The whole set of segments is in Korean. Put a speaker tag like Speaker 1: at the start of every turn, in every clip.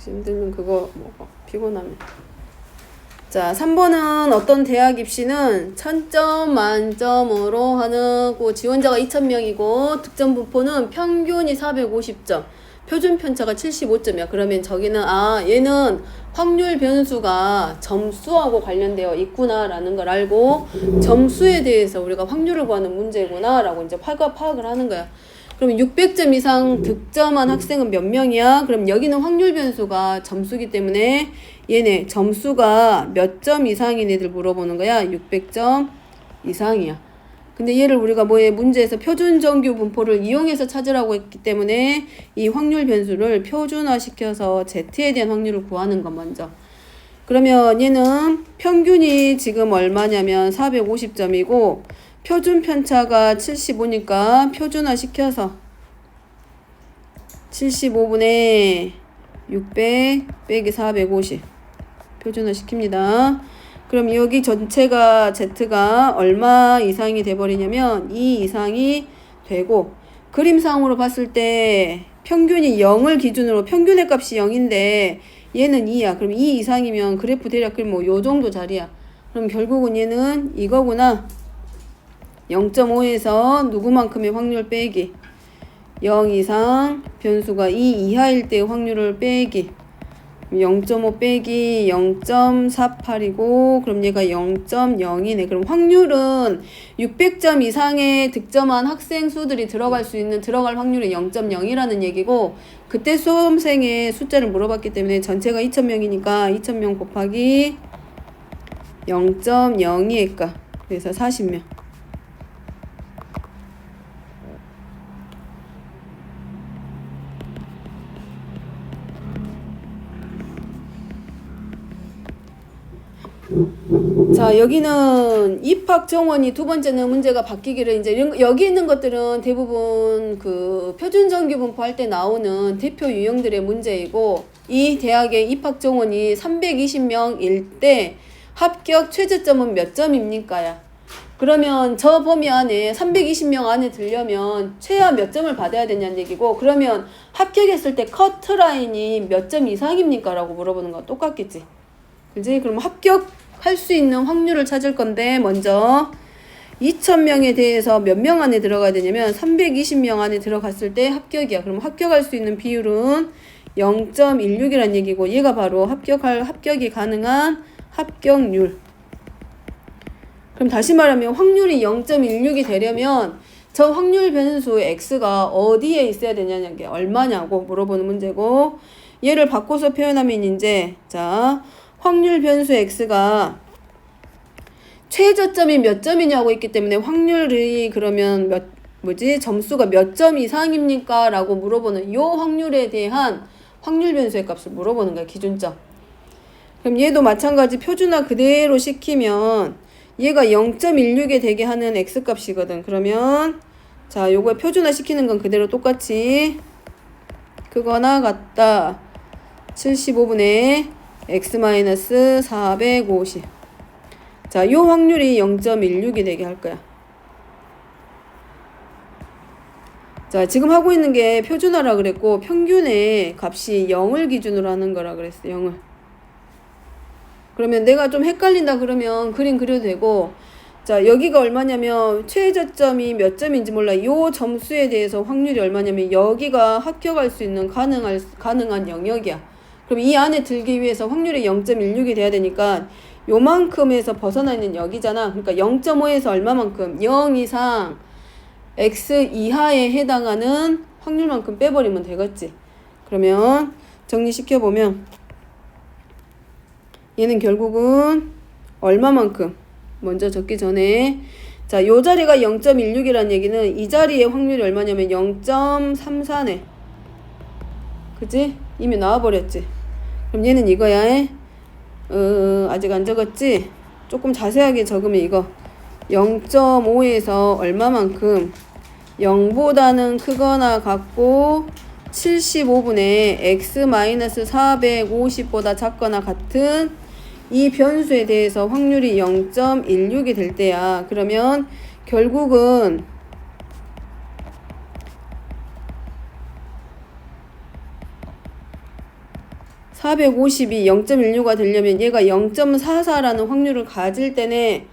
Speaker 1: 힘들면 그거 먹어. 피곤하면. 자, 3번은 어떤 대학 입시는 1000점 만점으로 하고 지원자가 2000명이고 득점 분포는 평균이 450점, 표준 편차가 75점이야. 그러면 저기는 얘는 확률 변수가 점수하고 관련되어 있구나라는 걸 알고 점수에 대해서 우리가 확률을 구하는 문제구나라고 이제 파악을 하는 거야. 그럼 600점 이상 득점한 학생은 몇 명이야? 그럼 여기는 확률 변수가 점수기 때문에 얘네 점수가 몇 점 이상인 애들 물어보는 거야. 600점 이상이야. 근데 얘를 우리가 문제에서 표준 정규 분포를 이용해서 찾으라고 했기 때문에 이 확률 변수를 표준화시켜서 Z에 대한 확률을 구하는 거 먼저. 그러면 얘는 평균이 지금 얼마냐면 450점이고 표준 편차가 75니까 표준화 시켜서 75분의 600 빼기 450 표준화 시킵니다. 그럼 여기 전체가 Z가 얼마 이상이 돼버리냐면 2 이상이 되고 그림상으로 봤을 때 평균이 0을 기준으로 평균의 값이 0인데 얘는 2야. 그럼 2 이상이면 그래프 대략 뭐 요 정도 자리야. 그럼 결국은 얘는 이거구나. 0.5에서 누구만큼의 확률 빼기 0 이상 변수가 2 이하일 때의 확률을 빼기 0.5 빼기 0.48이고 그럼 얘가 0.0이네. 그럼 확률은 600점 이상의 득점한 학생 수들이 들어갈 확률이 0.0이라는 얘기고 그때 수험생의 숫자를 물어봤기 때문에 전체가 2000명이니까 2000명 곱하기 0.02일까 그래서 40명. 자, 여기는 입학 정원이 두 번째는 문제가 바뀌기를 이제 여기 있는 것들은 대부분 그 표준 정규 분포할 때 나오는 대표 유형들의 문제이고 이 대학의 입학 정원이 320명일 때 합격 최저점은 몇 점입니까야? 그러면 저 범위 안에 320명 안에 들려면 최하 몇 점을 받아야 되냐는 얘기고 그러면 합격했을 때 커트라인이 몇 점 이상입니까? 라고 물어보는 거 똑같겠지. 그지? 그럼 합격할 수 있는 확률을 찾을 건데 먼저 2000명에 대해서 몇 명 안에 들어가야 되냐면 320명 안에 들어갔을 때 합격이야. 그럼 합격할 수 있는 비율은 0.16이란 얘기고 얘가 바로 합격이 가능한 합격률. 그럼 다시 말하면 확률이 0.16이 되려면 저 확률 변수 x가 어디에 있어야 되냐는 게 얼마냐고 물어보는 문제고 얘를 바꿔서 표현하면 이제 자 확률 변수 x가 최저점이 몇 점이냐고 있기 때문에 확률이 그러면 점수가 몇 점 이상입니까? 라고 물어보는 요 확률에 대한 확률 변수의 값을 물어보는 거야. 기준점. 그럼 얘도 마찬가지 표준화 그대로 시키면 얘가 0.16에 되게 하는 x값이거든. 그러면 자 요거 표준화 시키는 건 그대로 똑같이 그거나 같다. 75분의 x-450. 자, 요 확률이 0.16이 되게 할 거야. 자, 지금 하고 있는 게 표준화라 그랬고 평균의 값이 0을 기준으로 하는 거라 그랬어. 0을. 그러면 내가 좀 헷갈린다 그러면 그림 그려도 되고 자, 여기가 얼마냐면 최저점이 몇 점인지 몰라. 요 점수에 대해서 확률이 얼마냐면 여기가 합격할 수 있는 가능한 영역이야. 그럼 이 안에 들기 위해서 확률이 0.16이 돼야 되니까 요만큼에서 벗어나 있는 여기잖아. 그러니까 0.5에서 얼마만큼 0 이상 x 이하에 해당하는 확률만큼 빼버리면 되겠지. 그러면 정리시켜보면 얘는 결국은 얼마만큼 먼저 적기 전에 자, 요 자리가 0.16이라는 얘기는 이 자리의 확률이 얼마냐면 0.34네. 그치? 이미 나와버렸지. 그럼 얘는 이거야. 아직 안 적었지? 조금 자세하게 적으면 이거 0.5에서 얼마만큼 0보다는 크거나 같고 75분의 x-450보다 작거나 같은 이 변수에 대해서 확률이 0.16이 될 때야. 그러면 결국은 450이 0.16가 되려면 얘가 0.44라는 확률을 가질 때네.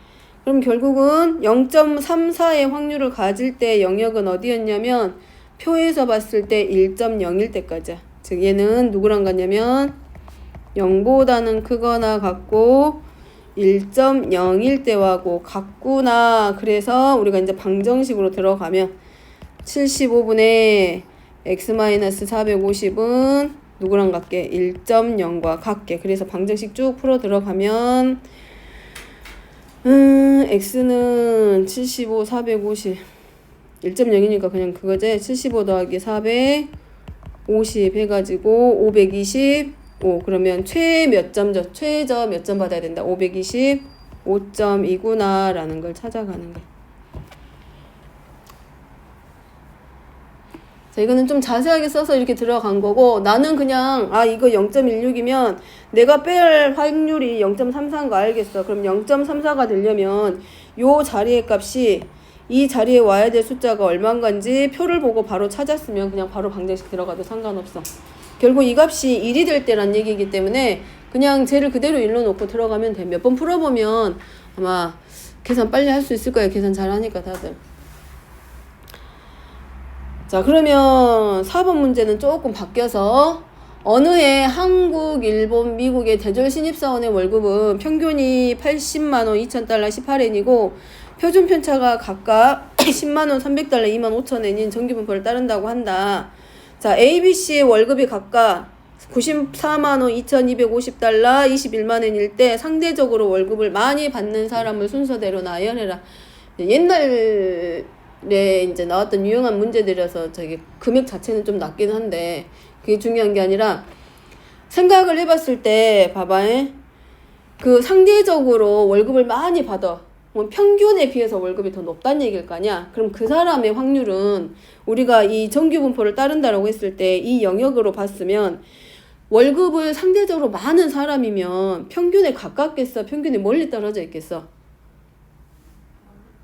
Speaker 1: 그럼 결국은 0.34의 확률을 가질 때 영역은 어디였냐면 표에서 봤을 때 1.0일 때까지야. 즉 얘는 누구랑 같냐면 0보다는 크거나 같고 1.0일 때하고 같구나. 그래서 우리가 이제 방정식으로 들어가면 75분의 x-450은 누구랑 같게? 1.0과 같게. 그래서 방정식 쭉 풀어 들어가면 x는 75, 450 1.0이니까 그냥 그거지. 75 더하기 450 해가지고 525. 그러면 몇 점죠? 최저 몇 점 받아야 된다? 525점이구나 라는 걸 찾아가는 거야. 자, 이거는 좀 자세하게 써서 이렇게 들어간 거고, 나는 그냥 이거 0.16이면 내가 뺄 확률이 0.34인 거 알겠어. 그럼 0.34가 되려면 요 자리의 값이 이 자리에 와야 될 숫자가 얼마인지 표를 보고 바로 찾았으면 그냥 바로 방정식 들어가도 상관없어. 결국 이 값이 1이 될 때란 얘기이기 때문에 그냥 쟤를 그대로 1로 놓고 들어가면 돼. 몇 번 풀어보면 아마 계산 빨리 할 수 있을 거예요. 계산 잘하니까 다들. 자, 그러면 4번 문제는 조금 바뀌어서 어느 해 한국, 일본, 미국의 대졸 신입사원의 월급은 평균이 80만원, 2,000달러, 18엔이고 표준 편차가 각각 10만원, 300달러, 25,000엔인 정기분포를 따른다고 한다. 자, A, B, C의 월급이 각각 94만원, 2,250달러, 21만엔일 때 상대적으로 월급을 많이 받는 사람을 순서대로 나열해라. 옛날에 이제 나왔던 유용한 문제들이라서 저기 금액 자체는 좀 낮긴 한데 그게 중요한 게 아니라 생각을 해봤을 때 봐봐. 그 상대적으로 월급을 많이 받아. 평균에 비해서 월급이 더 높다는 얘기일 거 아니야. 그럼 그 사람의 확률은 우리가 이 정규분포를 따른다라고 했을 때 이 영역으로 봤으면 월급을 상대적으로 많은 사람이면 평균에 가깝겠어? 평균에 멀리 떨어져 있겠어?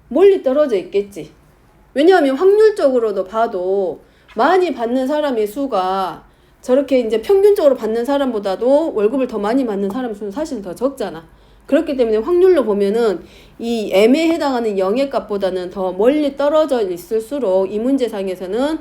Speaker 1: 멀리 떨어져 있겠지. 왜냐하면 확률적으로도 봐도 많이 받는 사람의 수가 저렇게 이제 평균적으로 받는 사람보다도 월급을 더 많이 받는 사람 수는 사실 더 적잖아. 그렇기 때문에 확률로 보면은 이 M에 해당하는 영의 값보다는 더 멀리 떨어져 있을수록 이 문제상에서는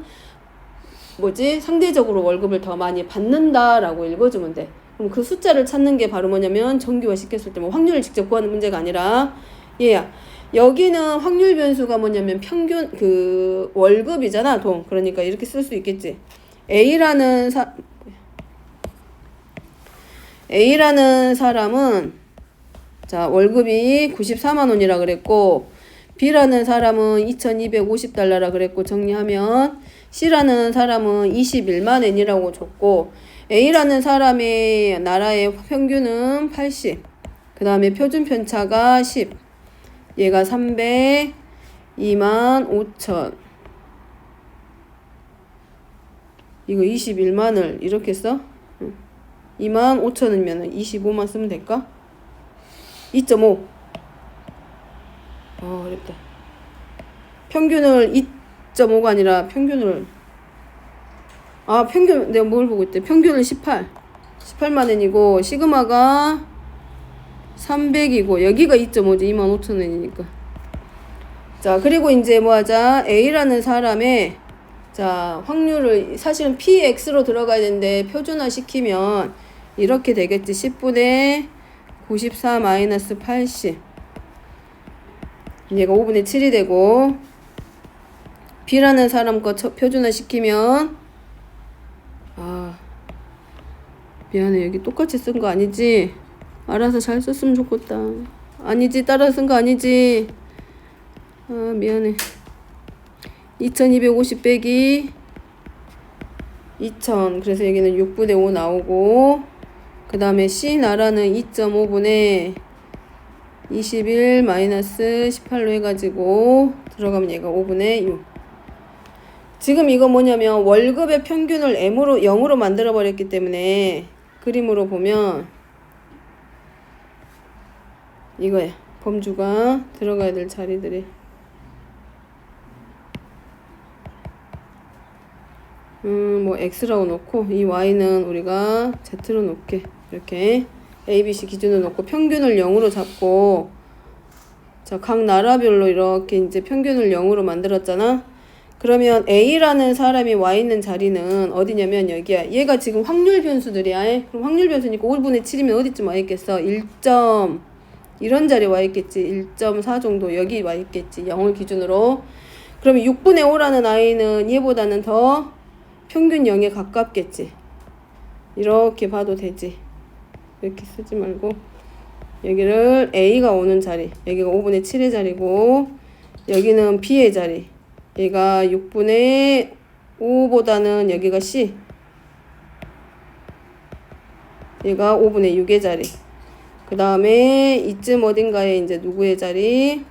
Speaker 1: 상대적으로 월급을 더 많이 받는다라고 읽어주면 돼. 그럼 그 숫자를 찾는 게 바로 뭐냐면 정규화 시켰을 때 확률을 직접 구하는 문제가 아니라 얘야. 여기는 확률 변수가 뭐냐면 평균 그 월급이잖아. 그러니까 이렇게 쓸 수 있겠지. A라는 사람은 자, 월급이 94만 원이라 그랬고 B라는 사람은 2,250달러라 그랬고 정리하면 C라는 사람은 21만 엔이라고 줬고 A라는 사람의 나라의 평균은 80. 그 다음에 표준 편차가 10. 얘가 300, 25,000. 이거 21만을 이렇게 써? 25,000이면 25만 쓰면 될까? 2.5. 어렵다. 평균을 2.5가 아니라 평균을 평균 내가 뭘 보고 있대? 평균을 18만 엔이고 시그마가 300이고 여기가 2.5지 25,000원이니까. 자, 그리고 이제 뭐 하자? A라는 사람의 자, 확률을 사실은 PX로 들어가야 되는데 표준화 시키면 이렇게 되겠지. 10분의 94 마이너스 80. 얘가 5분의 7이 되고 B라는 사람 거 표준화 시키면 미안해. 여기 똑같이 쓴 거 아니지? 알아서 잘 썼으면 좋겠다. 아니지. 따라 쓴 거 아니지? 미안해. 2250 빼기 2000. 그래서 여기는 6분의 5 나오고 그 다음에 C 나라는 2.5분의 21 마이너스 18로 해가지고 들어가면 얘가 5분의 6. 지금 이거 뭐냐면 월급의 평균을 M으로 0으로 만들어 버렸기 때문에 그림으로 보면 이거야. 범주가 들어가야 될 자리들이. 뭐 x라고 놓고 이 y는 우리가 z로 놓게 이렇게 a, b, c 기준으로 놓고 평균을 0으로 잡고 자, 각 나라별로 이렇게 이제 평균을 0으로 만들었잖아. 그러면 a라는 사람이 와 있는 자리는 어디냐면 여기야. 얘가 지금 확률 변수들이야. 그럼 확률 변수니까 5분의 7이면 어디쯤 와 있겠어? 1. 이런 자리에 와 있겠지. 1.4 정도 여기 와 있겠지. 0을 기준으로. 그러면 6분의 5라는 아이는 얘보다는 더 평균 0에 가깝겠지. 이렇게 봐도 되지. 이렇게 쓰지 말고 여기를 A가 오는 자리, 여기가 5분의 7의 자리고 여기는 B의 자리, 얘가 6분의 5보다는 여기가 C, 얘가 5분의 6의 자리. 그 다음에 이쯤 어딘가에 이제 누구의 자리?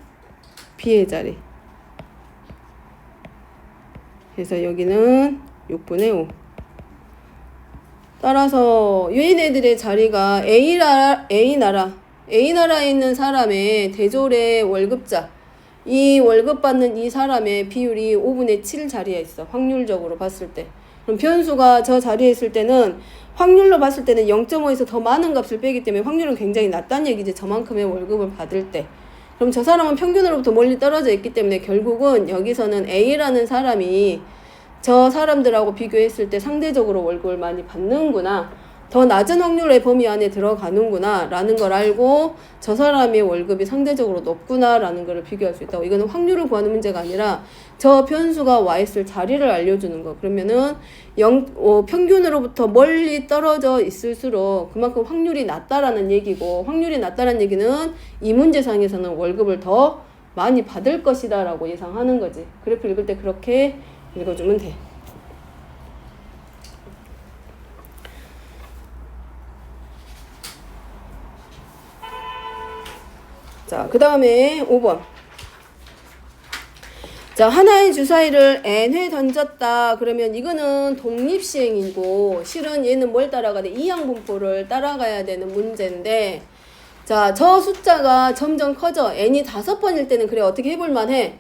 Speaker 1: B의 자리. 그래서 여기는 6분의 5. 따라서 얘네들의 자리가 A나라에 있는 사람의 대졸의 월급자, 이 월급 받는 이 사람의 비율이 5분의 7 자리에 있어. 확률적으로 봤을 때. 그럼 변수가 저 자리에 있을 때는 확률로 봤을 때는 0.5에서 더 많은 값을 빼기 때문에 확률은 굉장히 낮다는 얘기지. 저만큼의 월급을 받을 때. 그럼 저 사람은 평균으로부터 멀리 떨어져 있기 때문에 결국은 여기서는 A라는 사람이 저 사람들하고 비교했을 때 상대적으로 월급을 많이 받는구나. 더 낮은 확률의 범위 안에 들어가는구나 라는 걸 알고 저 사람의 월급이 상대적으로 높구나 라는 걸 비교할 수 있다고. 이거는 확률을 구하는 문제가 아니라 저 변수가 와 있을 자리를 알려주는 거. 그러면은 평균으로부터 멀리 떨어져 있을수록 그만큼 확률이 낮다라는 얘기고, 확률이 낮다라는 얘기는 이 문제상에서는 월급을 더 많이 받을 것이다 라고 예상하는 거지. 그래프 읽을 때 그렇게 읽어주면 돼. 자, 그 다음에 5번. 자, 하나의 주사위를 n회 던졌다. 그러면 이거는 독립시행이고 실은 얘는 뭘 따라가야 돼? 이항분포를 따라가야 되는 문제인데, 자, 저 숫자가 점점 커져. n이 5번일 때는 그래 어떻게 해볼 만해.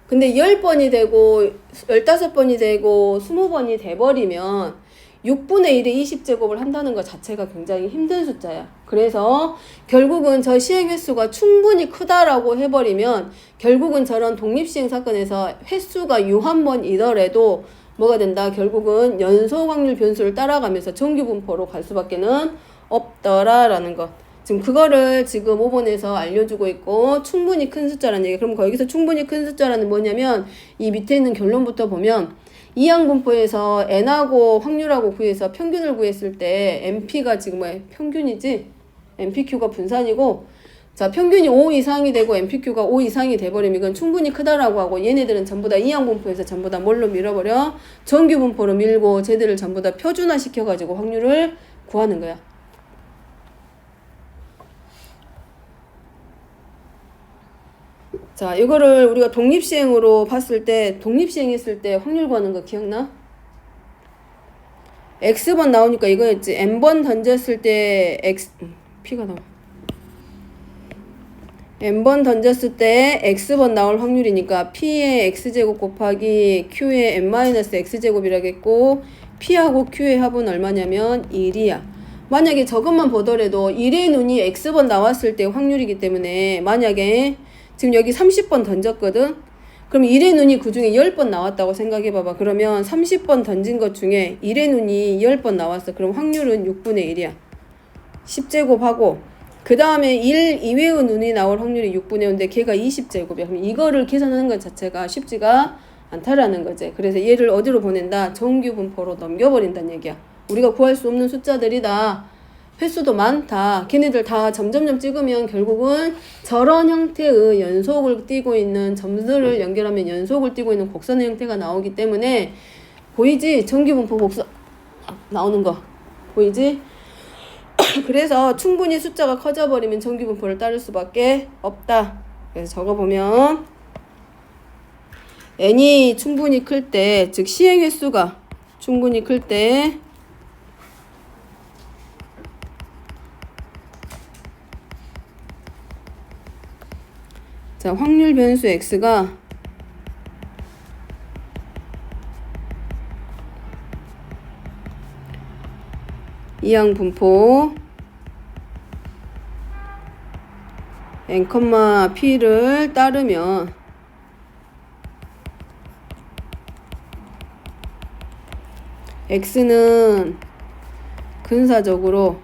Speaker 1: 근데 10번이 되고 15번이 되고 20번이 돼버리면 6분의 1의 20제곱을 한다는 것 자체가 굉장히 힘든 숫자야. 그래서 결국은 저 시행 횟수가 충분히 크다라고 해버리면 결국은 저런 독립시행 사건에서 횟수가 유한번이더라도 뭐가 된다? 결국은 연속 확률 변수를 따라가면서 정규분포로 갈 수밖에는 없더라라는 것. 지금 그거를 지금 5번에서 알려주고 있고, 충분히 큰 숫자라는 얘기. 그럼 거기서 충분히 큰 숫자라는 뭐냐면 이 밑에 있는 결론부터 보면 이항분포에서 n하고 확률하고 구해서 평균을 구했을 때 np가 지금 뭐야? 평균이지? npq가 분산이고, 자, 평균이 5 이상이 되고 npq가 5 이상이 돼버리면 이건 충분히 크다라고 하고, 얘네들은 전부 다 이항분포에서 전부 다 뭘로 밀어버려? 정규분포로 밀고 쟤들을 전부 다 표준화 시켜가지고 확률을 구하는 거야. 자, 이거를 우리가 독립시행으로 봤을 때, 독립시행했을 때 확률 구하는 거 기억나? X번 나오니까 이거였지. N번 던졌을 때 P가 나와. N번 던졌을 때 X번 나올 확률이니까 P의 X제곱 곱하기 Q의 N-X제곱이라겠고, P하고 Q의 합은 얼마냐면 1이야. 만약에 저것만 보더라도 1의 눈이 X번 나왔을 때 확률이기 때문에, 만약에 지금 여기 30번 던졌거든? 그럼 1의 눈이 그 중에 10번 나왔다고 생각해봐봐. 그러면 30번 던진 것 중에 1의 눈이 10번 나왔어. 그럼 확률은 6분의 1이야. 10제곱하고, 그 다음에 1 이외의 눈이 나올 확률이 6분의 5인데 걔가 20제곱이야. 그럼 이거를 계산하는 것 자체가 쉽지가 않다라는 거지. 그래서 얘를 어디로 보낸다? 정규분포로 넘겨버린다는 얘기야. 우리가 구할 수 없는 숫자들이다. 횟수도 많다. 걔네들 다 점점점 찍으면 결국은 저런 형태의 연속을 띠고 있는 점들을 연결하면 연속을 띠고 있는 곡선의 형태가 나오기 때문에, 보이지? 정규분포 곡선 나오는 거 보이지? 그래서 충분히 숫자가 커져버리면 정규분포를 따를 수밖에 없다. 그래서 적어보면 n이 충분히 클 때, 즉 시행 횟수가 충분히 클 때 자, 확률 변수 x가 이항 분포 n, p를 따르면 x는 근사적으로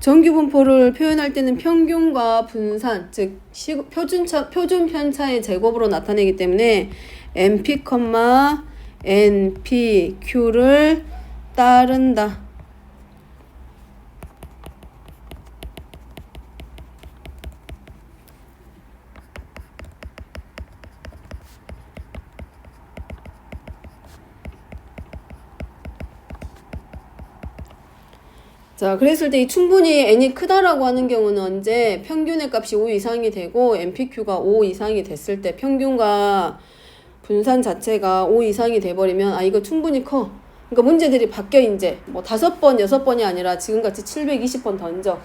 Speaker 1: 정규 분포를 표현할 때는 평균과 분산, 즉 표준 편차의 제곱으로 나타내기 때문에 np, npq를 따른다. 자, 그랬을 때 충분히 n이 크다라고 하는 경우는 언제 평균의 값이 5 이상이 되고 npq가 5 이상이 됐을 때 평균과 분산 자체가 5 이상이 돼버리면 아 이거 충분히 커. 그러니까 문제들이 바뀌어 이제 뭐 5번, 6번이 아니라 지금같이 720번 던져.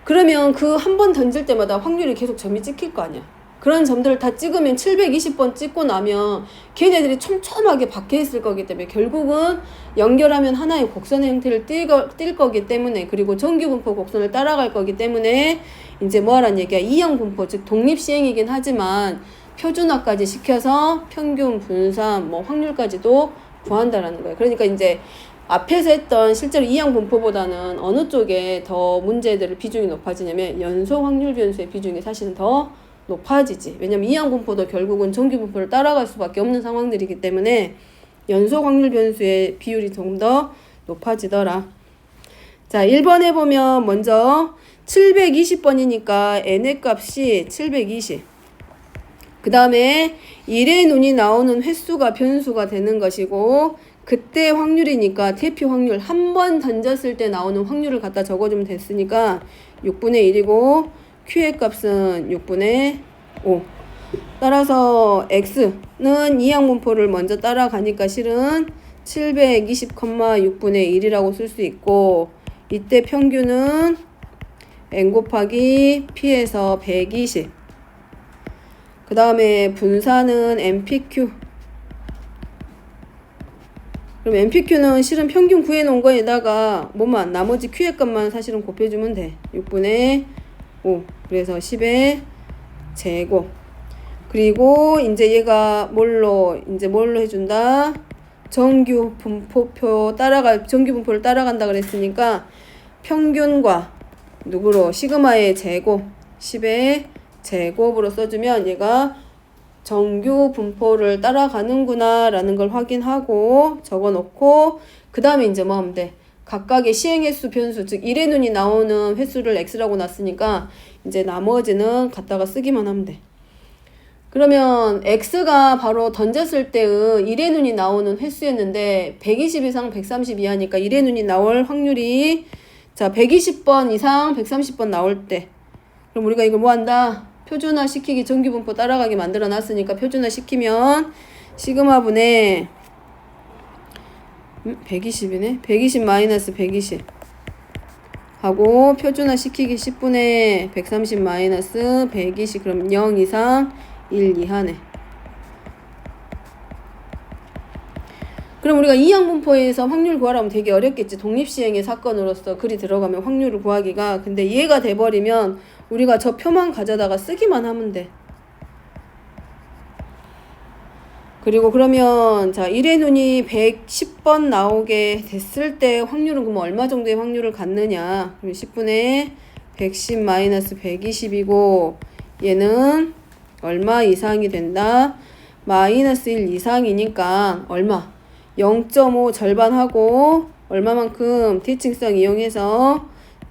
Speaker 1: 그러면 그 한 번 던질 때마다 확률이 계속 점이 찍힐 거 아니야. 그런 점들을 다 찍으면 720번 찍고 나면 걔네들이 촘촘하게 박혀 있을 거기 때문에 결국은 연결하면 하나의 곡선의 형태를 띌 거기 때문에 그리고 정규분포 곡선을 따라갈 거기 때문에 이제 뭐 하란 얘기야. 이항분포 즉 독립시행이긴 하지만 표준화까지 시켜서 평균, 분산, 뭐 확률까지도 구한다라는 거예요. 그러니까 이제 앞에서 했던 실제로 이항분포보다는 어느 쪽에 더 문제들의 비중이 높아지냐면 연소 확률 변수의 비중이 사실은 더 높아지지. 왜냐면 이항분포도 결국은 정규분포를 따라갈 수밖에 없는 상황들이기 때문에 연소 확률 변수의 비율이 조금 더 높아지더라. 자, 1번 해보면 먼저 720번이니까 n의 값이 720. 그 다음에 1의 눈이 나오는 횟수가 변수가 되는 것이고 그때 확률이니까 대표 확률 한 번 던졌을 때 나오는 확률을 갖다 적어주면 됐으니까 6분의 1이고 q의 값은 6분의 5. 따라서 x는 이항분포를 먼저 따라가니까 실은 720,6분의 1이라고 쓸 수 있고 이때 평균은 n 곱하기 p에서 120. 그 다음에 분산은 npq. 그럼 npq는 실은 평균 구해놓은 거에다가 뭐만 나머지 q의 값만 사실은 곱해주면 돼. 6분의 5. 그래서 10의 제곱. 그리고 이제 얘가 뭘로 해준다? 정규분포를 따라간다 그랬으니까 평균과 누구로? 시그마의 제곱. 10의 제곱으로 써주면 얘가 정규 분포를 따라가는구나 라는 걸 확인하고 적어놓고 그 다음에 이제 뭐 하면 돼? 각각의 시행횟수 변수 즉 1의 눈이 나오는 횟수를 x라고 놨으니까 이제 나머지는 갖다가 쓰기만 하면 돼. 그러면 x가 바로 던졌을 때의 1의 눈이 나오는 횟수였는데 120 이상 130 이하니까 1의 눈이 나올 확률이 자 120번 이상 130번 나올 때 그럼 우리가 이걸 뭐 한다? 표준화 시키기 정규분포 따라가게 만들어 놨으니까 표준화 시키면 시그마분의 120이네 120 마이너스 120 하고 표준화 시키기 10분의 130 마이너스 120 그럼 0 이상 1 이하네. 그럼 우리가 이항분포에서 확률 구하라면 되게 어렵겠지. 독립시행의 사건으로서 글이 들어가면 확률을 구하기가. 근데 이해가 돼버리면 우리가 저 표만 가져다가 쓰기만 하면 돼. 그리고 그러면 자 1의 눈이 110번 나오게 됐을 때 확률은 그럼 얼마 정도의 확률을 갖느냐. 그럼 10분의 110 마이너스 120이고 얘는 얼마 이상이 된다? 마이너스 1 이상이니까 얼마? 0.5 절반하고 얼마만큼 대칭성 이용해서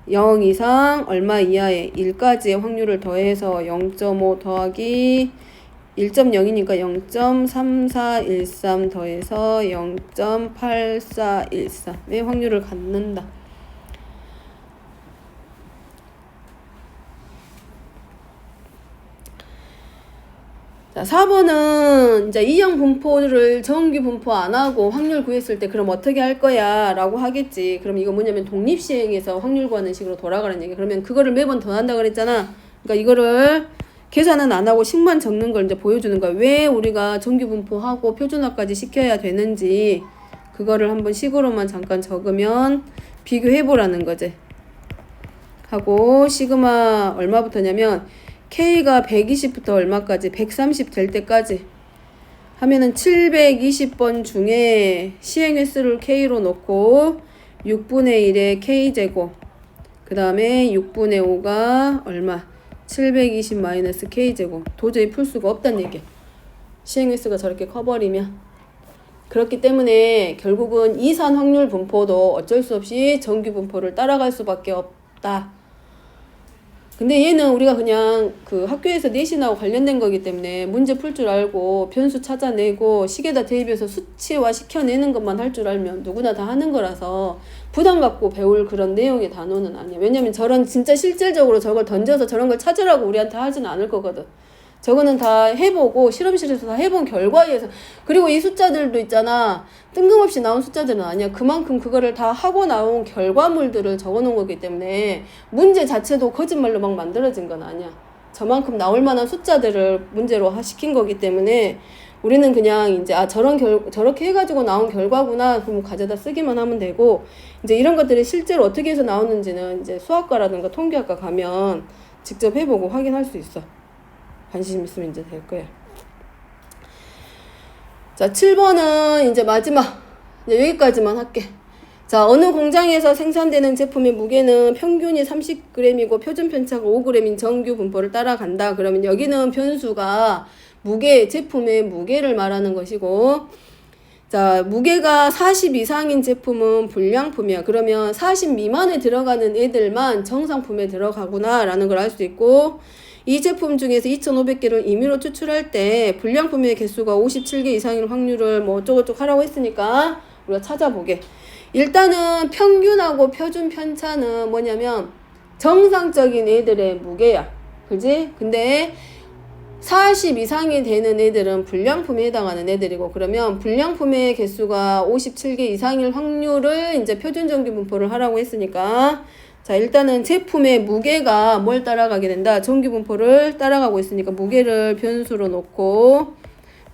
Speaker 1: 0 이상 얼마 이하의 1까지의 확률을 더해서 0.5 더하기 1.0이니까 0.3413 더해서 0.8413의 확률을 갖는다. 자, 4번은 이제 이항 분포를 정규 분포 안 하고 확률 구했을 때 그럼 어떻게 할 거야? 라고 하겠지. 그럼 이거 뭐냐면 독립시행에서 확률 구하는 식으로 돌아가는 얘기. 그러면 그거를 매번 더 한다 그랬잖아. 그러니까 이거를 계산은 안 하고 식만 적는 걸 이제 보여주는 거야. 왜 우리가 정규분포하고 표준화까지 시켜야 되는지 그거를 한번 식으로만 잠깐 적으면 비교해보라는 거지. 하고 시그마 얼마부터냐면 K가 120부터 얼마까지? 130 될 때까지 하면은 720번 중에 시행횟수를 K로 놓고 6분의 1의 K제곱 그 다음에 6분의 5가 얼마? 720 마이너스 K제곱. 도저히 풀 수가 없다는 얘기야. 시행횟수가 저렇게 커버리면. 그렇기 때문에 결국은 이산 확률 분포도 어쩔 수 없이 정규 분포를 따라갈 수밖에 없다. 근데 얘는 우리가 그냥 그 학교에서 내신하고 관련된 거기 때문에 문제 풀 줄 알고 변수 찾아내고 식에다 대입해서 수치화 시켜내는 것만 할 줄 알면 누구나 다 하는 거라서 부담 갖고 배울 그런 내용의 단어는 아니야. 왜냐면 저런 진짜 실질적으로 저걸 던져서 저런 걸 찾으라고 우리한테 하진 않을 거거든. 저거는 다 해보고 실험실에서 다 해본 결과에 의해서. 그리고 이 숫자들도 있잖아. 뜬금없이 나온 숫자들은 아니야. 그만큼 그거를 다 하고 나온 결과물들을 적어놓은 거기 때문에 문제 자체도 거짓말로 막 만들어진 건 아니야. 저만큼 나올 만한 숫자들을 문제로 시킨 거기 때문에 우리는 그냥 이제 저렇게 해가지고 나온 결과구나 그럼 가져다 쓰기만 하면 되고, 이제 이런 것들이 실제로 어떻게 해서 나오는지는 이제 수학과라든가 통계학과 가면 직접 해보고 확인할 수 있어. 관심 있으면 이제 될 거야. 자, 7번은 이제 마지막. 이제 여기까지만 할게. 자, 어느 공장에서 생산되는 제품의 무게는 평균이 30g이고 표준 편차가 5g인 정규 분포를 따라간다. 그러면 여기는 변수가 제품의 무게를 말하는 것이고, 자, 무게가 40 이상인 제품은 불량품이야. 그러면 40 미만에 들어가는 애들만 정상품에 들어가구나 라는 걸 알 수 있고, 이 제품 중에서 2,500개를 임의로 추출할 때 불량품의 개수가 57개 이상일 확률을 뭐 어쩌고저쩌고 하라고 했으니까 우리가 찾아보게. 일단은 평균하고 표준 편차는 뭐냐면 정상적인 애들의 무게야. 그지? 근데 40 이상이 되는 애들은 불량품에 해당하는 애들이고, 그러면 불량품의 개수가 57개 이상일 확률을 이제 표준 정규 분포를 하라고 했으니까, 자, 일단은 제품의 무게가 뭘 따라가게 된다? 정규 분포를 따라가고 있으니까 무게를 변수로 놓고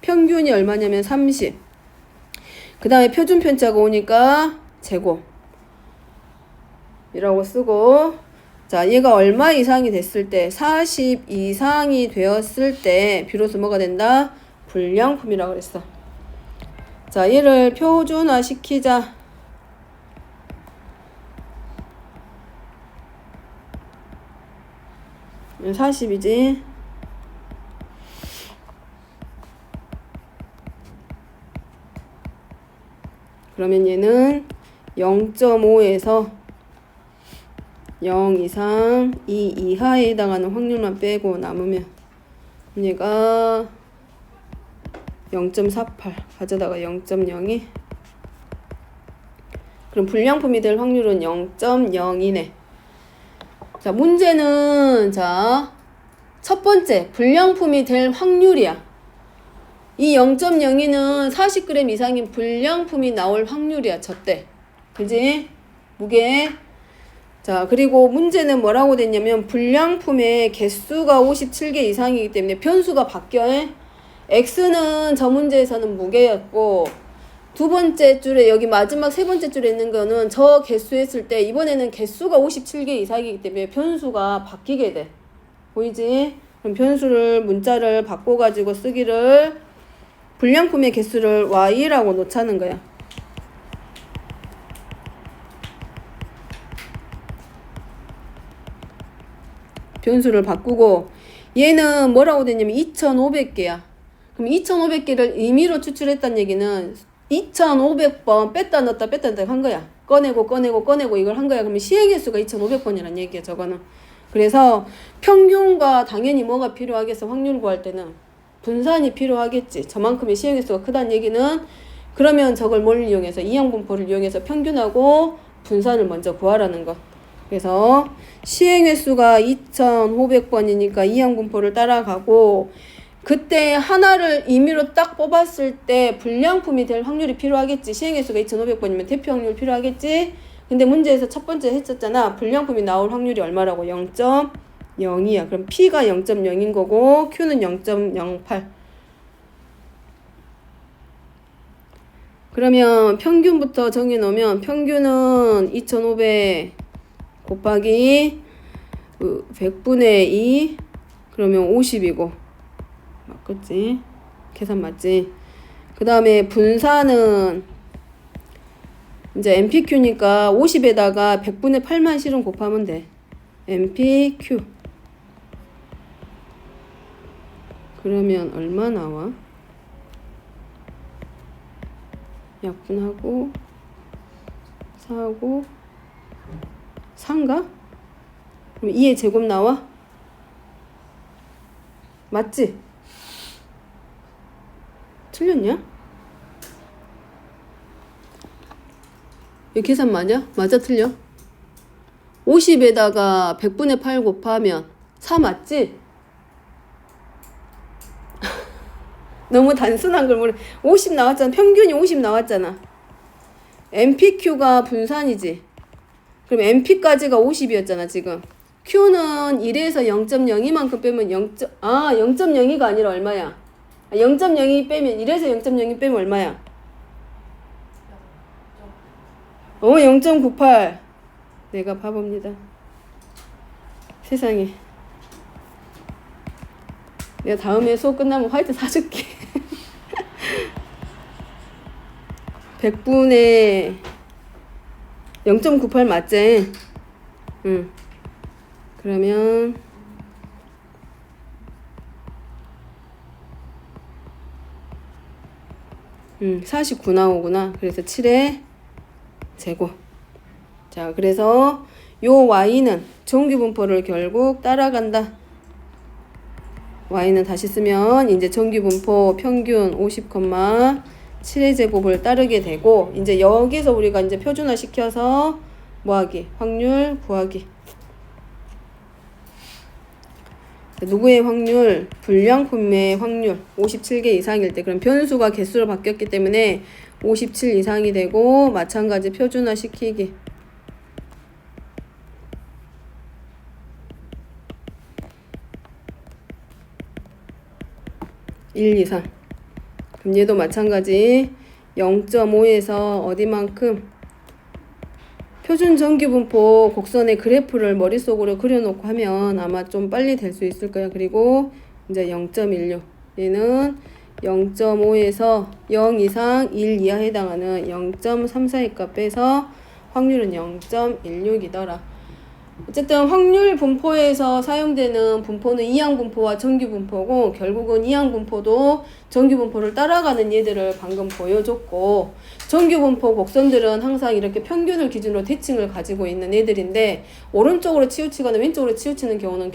Speaker 1: 평균이 얼마냐면 30. 그 다음에 표준 편차가 오니까 제곱 이라고 쓰고, 자, 얘가 얼마 이상이 됐을 때 40 이상이 되었을 때 비로소 뭐가 된다? 불량품이라고 그랬어. 자, 얘를 표준화 시키자. 이 40이지. 그러면 얘는 0.5에서 0 이상 2 이하에 해당하는 확률만 빼고 남으면 얘가 0.48 가져다가 0.02. 그럼 불량품이 될 확률은 0.0이네. 자, 문제는 자, 첫 번째 불량품이 될 확률이야. 이 0.02는 40g 이상인 불량품이 나올 확률이야. 저때. 그지? 무게. 자, 그리고 문제는 뭐라고 됐냐면 불량품의 개수가 57개 이상이기 때문에 변수가 바뀌어. x는 저 문제에서는 무게였고, 두 번째 줄에 여기 마지막 세 번째 줄에 있는 거는 저 개수 했을 때 이번에는 개수가 57개 이상이기 때문에 변수가 바뀌게 돼. 보이지? 그럼 변수를 문자를 바꿔가지고 쓰기를 불량품의 개수를 y라고 놓자는 거야. 변수를 바꾸고 얘는 뭐라고 됐냐면 2,500개야. 그럼 2,500개를 임의로 추출했다는 얘기는 2,500번 뺐다 넣었다 한 거야. 꺼내고 이걸 한 거야. 그러면 시행횟수가 2,500번이란 얘기야, 저거는. 그래서 평균과 당연히 뭐가 필요하겠어? 확률 구할 때는 분산이 필요하겠지. 저만큼의 시행횟수가 크다는 얘기는, 그러면 저걸 뭘 이용해서, 이항분포를 이용해서 평균하고 분산을 먼저 구하라는 거. 그래서 시행횟수가 2,500번이니까 이항분포를 따라가고, 그때 하나를 임의로 딱 뽑았을 때 불량품이 될 확률이 필요하겠지. 시행횟수가 2,500번이면 대표 확률 필요하겠지. 근데 문제에서 첫 번째 했었잖아. 불량품이 나올 확률이 얼마라고? 0.0. 0이야. 그럼 P가 0.0인 거고 Q는 0.08. 그러면 평균부터 정해놓으면 평균은 2500 곱하기 100분의 2 그러면 50이고 맞겠지? 계산 맞지? 그 다음에 분산은 이제 MPQ니까 50에다가 100분의 8만 실은 곱하면 돼. MPQ 그러면 얼마 나와? 약분하고 4하고 4인가? 그럼 2의 제곱 나와? 맞지? 틀렸냐? 이 계산 맞아? 맞아 틀려? 50에다가 100분의 8 곱하면 4 맞지? 너무 단순한 걸 모르. 50 나왔잖아. 평균이 50 나왔잖아. MPQ가 분산이지. 그럼 MP까지가 50이었잖아 지금. Q는 1에서 0.02만큼 빼면 0.02가 아니라 얼마야? 0.02 빼면 1에서 0.02 빼면 얼마야? 0.98. 내가 바보입니다. 세상에. 내가 다음에 수업 끝나면 화이트 사줄게. 100분의 0.98 맞지? 응. 그러면 49 나오구나. 그래서 7의 제곱. 자, 그래서 요 y는 정규분포를 결국 따라간다. y는 다시 쓰면 이제 정규분포 평균 50,7의 제곱을 따르게 되고 이제 여기서 우리가 이제 표준화 시켜서 뭐하기? 확률 구하기. 누구의 확률? 불량품의 확률 57개 이상일 때 그럼 변수가 개수로 바뀌었기 때문에 57 이상이 되고 마찬가지 표준화 시키기. (1) 이상. 그럼 얘도 마찬가지 0.5에서 어디만큼 표준 정규분포 곡선의 그래프를 머릿속으로 그려놓고 하면 아마 좀 빨리 될 수 있을 거예요. 그리고 이제 0.16 얘는 0.5에서 0 이상 1 이하에 해당하는 0.34의 값 빼서 확률은 0.16이더라. 어쨌든 확률 분포에서 사용되는 분포는 이항 분포와 정규 분포고 결국은 이항 분포도 정규 분포를 따라가는 예들을 방금 보여줬고 정규 분포 곡선들은 항상 이렇게 평균을 기준으로 대칭을 가지고 있는 애들인데 오른쪽으로 치우치거나 왼쪽으로 치우치는 경우는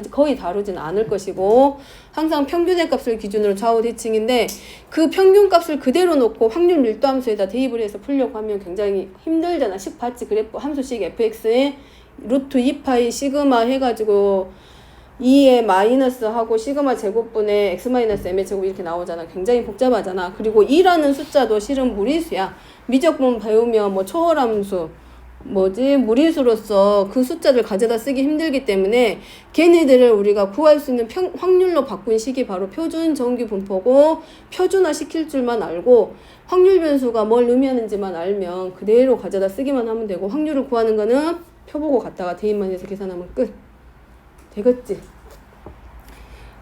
Speaker 1: 거의 다르진 않을 것이고 항상 평균의 값을 기준으로 좌우 대칭인데 그 평균 값을 그대로 놓고 확률 밀도 함수에다 대입을 해서 풀려고 하면 굉장히 힘들잖아. 식 봤지? 그래프 함수식 fx에 루트 2파이 시그마 해가지고 2의 마이너스 하고 시그마 제곱분의 x 마이너스 m의 제곱 이렇게 나오잖아. 굉장히 복잡하잖아. 그리고 2라는 숫자도 실은 무리수야. 미적분 배우면 뭐 초월함수 무리수로서 그 숫자를 가져다 쓰기 힘들기 때문에 걔네들을 우리가 구할 수 있는 확률로 바꾼 식이 바로 표준 정규 분포고 표준화 시킬 줄만 알고 확률 변수가 뭘 의미하는지만 알면 그대로 가져다 쓰기만 하면 되고 확률을 구하는 거는 표 보고 갔다가 대입만 해서 계산하면 끝. 되겠지?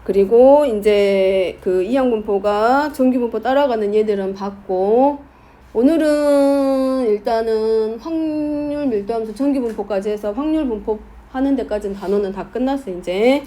Speaker 1: 그리고 이제 그 이항분포가 정규분포 따라가는 얘들은 봤고 오늘은 일단은 확률 밀도함수 정규분포까지 해서 확률 분포 하는 데까지는 단원은 다 끝났어 이제.